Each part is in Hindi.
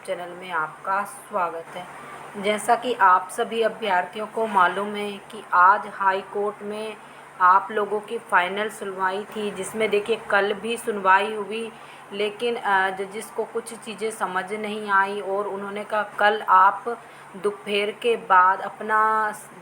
चैनल में आपका स्वागत है। जैसा कि आप सभी अभ्यर्थियों को मालूम है कि आज हाई कोर्ट में आप लोगों की फ़ाइनल सुनवाई थी, जिसमें देखिए कल भी सुनवाई हुई, लेकिन जजिस को कुछ चीज़ें समझ नहीं आई और उन्होंने कहा कल आप दोपहर के बाद अपना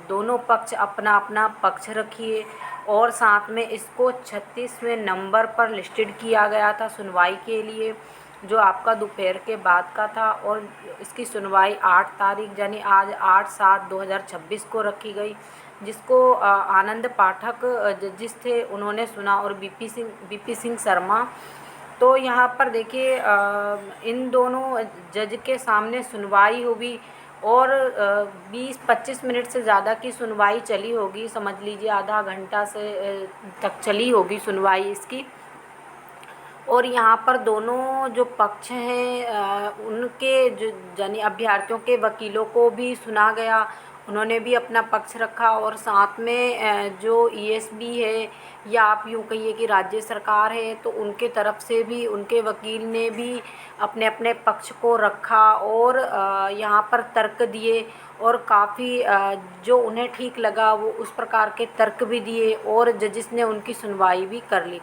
दोनों पक्ष अपना अपना पक्ष रखिए। और साथ में इसको 36वें नंबर पर लिस्टेड किया गया था सुनवाई के लिए, जो आपका दोपहर के बाद का था। और इसकी सुनवाई 8 तारीख यानी आज 8/7/2026 को रखी गई, जिसको आनंद पाठक जजिस थे उन्होंने सुना, और बीपी सिंह शर्मा। तो यहाँ पर देखिए इन दोनों जज के सामने सुनवाई हुई और 20-25 मिनट से ज़्यादा की सुनवाई चली होगी, समझ लीजिए आधा घंटा से तक चली होगी सुनवाई इसकी। और यहाँ पर दोनों जो पक्ष हैं उनके जो यानी अभ्यर्थियों के वकीलों को भी सुना गया, उन्होंने भी अपना पक्ष रखा। और साथ में जो ईएसबी है या आप यूँ कहिए कि राज्य सरकार है, तो उनके तरफ से भी उनके वकील ने भी अपने अपने पक्ष को रखा और यहाँ पर तर्क दिए, और काफ़ी जो उन्हें ठीक लगा वो उस प्रकार के तर्क भी दिए, और जजिस ने उनकी सुनवाई भी कर ली।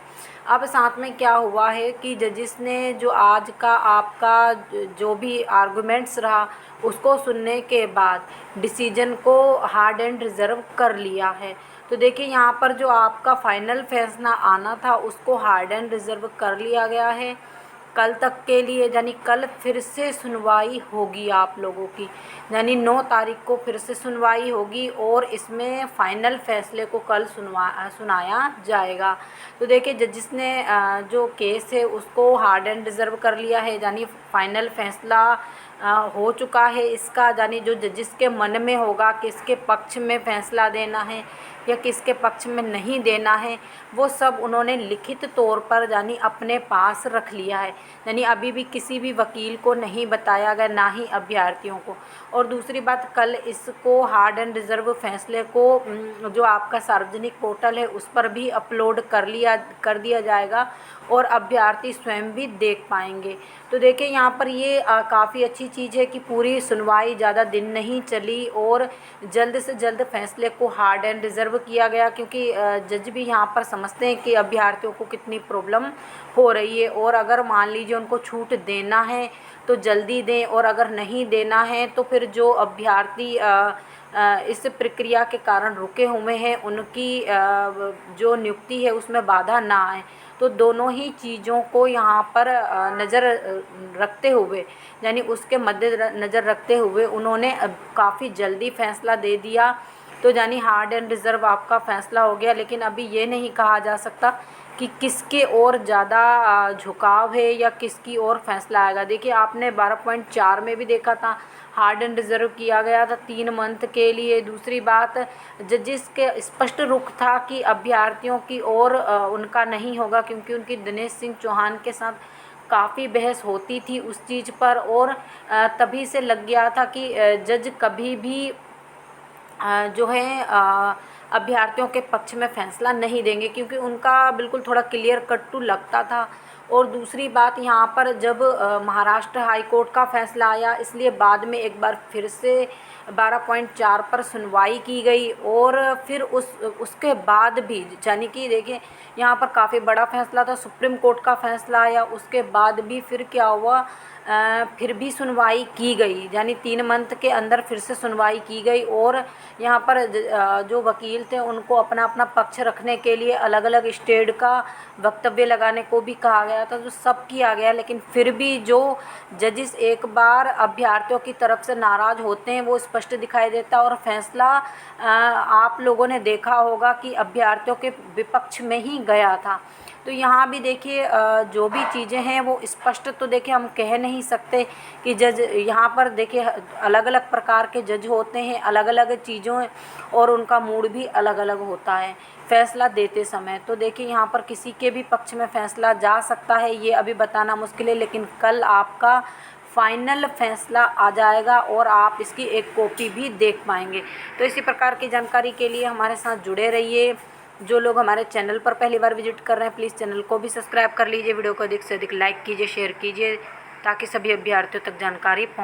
अब साथ में क्या हुआ है कि जजिस ने जो आज का आपका जो भी आर्गुमेंट्स रहा उसको सुनने के बाद डिसीजन को हार्ड एंड रिज़र्व कर लिया है। तो देखिए यहाँ पर जो आपका फ़ाइनल फैसला आना था उसको हार्ड एंड रिज़र्व कर लिया गया है कल तक के लिए, यानी कल फिर से सुनवाई होगी आप लोगों की, यानी 9 तारीख को फिर से सुनवाई होगी और इसमें फ़ाइनल फ़ैसले को कल सुनाया जाएगा। तो देखिए जजिस ने जो केस है उसको हार्ड एंड रिज़र्व कर लिया है, यानी फ़ाइनल फ़ैसला हो चुका है इसका, यानी जो जजिस के मन में होगा किसके पक्ष में फ़ैसला देना है या किसके पक्ष में नहीं देना है, वो सब उन्होंने लिखित तौर पर यानी अपने पास रख लिया है। यानी अभी भी किसी भी वकील को नहीं बताया गया, ना ही अभ्यर्थियों को। और दूसरी बात, कल इसको हार्ड एंड रिज़र्व फैसले को जो आपका सार्वजनिक पोर्टल है उस पर भी अपलोड कर दिया जाएगा और अभ्यर्थी स्वयं भी देख पाएंगे। तो देखिए यहाँ पर ये काफ़ी अच्छी चीज़ है कि पूरी सुनवाई ज़्यादा दिन नहीं चली और जल्द से जल्द फैसले को हार्ड एंड रिज़र्व किया गया, क्योंकि जज भी यहाँ पर समझते हैं कि अभ्यर्थियों को कितनी प्रॉब्लम हो रही है, और अगर मान लीजिए उनको छूट देना है तो जल्दी दें, और अगर नहीं देना है तो फिर जो अभ्यर्थी इस प्रक्रिया के कारण रुके हुए हैं उनकी जो नियुक्ति है उसमें बाधा ना आए। तो दोनों ही चीज़ों को यहाँ पर नज़र रखते हुए, यानी उसके मद्दे नज़र रखते हुए उन्होंने काफ़ी जल्दी फैसला दे दिया। तो यानी हार्ड एंड रिज़र्व आपका फ़ैसला हो गया, लेकिन अभी ये नहीं कहा जा सकता कि किसके ओर ज़्यादा झुकाव है या किसकी ओर फैसला आएगा। देखिए आपने 12.4 में भी देखा था हार्ड एंड रिज़र्व किया गया था 3 मंथ के लिए। दूसरी बात, जजिस के स्पष्ट रुख था कि अभ्यर्थियों की ओर उनका नहीं होगा, क्योंकि उनकी दिनेश सिंह चौहान के साथ काफ़ी बहस होती थी उस चीज़ पर, और तभी से लग गया था कि जज कभी भी जो है अभ्यर्थियों के पक्ष में फ़ैसला नहीं देंगे, क्योंकि उनका बिल्कुल थोड़ा क्लियर कट टू लगता था। और दूसरी बात, यहाँ पर जब महाराष्ट्र हाई कोर्ट का फ़ैसला आया, इसलिए बाद में एक बार फिर से 12.4 पर सुनवाई की गई, और फिर उसके बाद भी यानी कि देखिए यहाँ पर काफ़ी बड़ा फ़ैसला था, सुप्रीम कोर्ट का फ़ैसला आया, उसके बाद भी फिर क्या हुआ, फिर भी सुनवाई की गई, यानी 3 मंथ के अंदर फिर से सुनवाई की गई। और यहाँ पर जो वकील थे उनको अपना अपना पक्ष रखने के लिए अलग अलग स्टेट का वक्तव्य लगाने को भी कहा गया था, जो सब किया गया। लेकिन फिर भी जो जजिस एक बार अभ्यर्थियों की तरफ से नाराज़ होते हैं वो स्पष्ट दिखाई देता है, और फैसला आप लोगों ने देखा होगा कि अभ्यर्थियों के विपक्ष में ही गया था। तो यहाँ भी देखिए जो भी चीज़ें हैं वो स्पष्ट तो देखिए हम कह नहीं सकते कि जज यहाँ पर देखिए अलग अलग प्रकार के जज होते हैं, अलग अलग चीज़ों और उनका मूड भी अलग अलग होता है फ़ैसला देते समय। तो देखिए यहाँ पर किसी के भी पक्ष में फ़ैसला जा सकता है, ये अभी बताना मुश्किल है, लेकिन कल आपका फ़ाइनल फ़ैसला आ जाएगा और आप इसकी एक कॉपी भी देख पाएंगे। तो इसी प्रकार की जानकारी के लिए हमारे साथ जुड़े रहिए। जो लोग हमारे चैनल पर पहली बार विजिट कर रहे हैं प्लीज़ चैनल को भी सब्सक्राइब कर लीजिए, वीडियो को अधिक से अधिक लाइक कीजिए, शेयर कीजिए। ताकि सभी अभ्यर्थियों तक जानकारी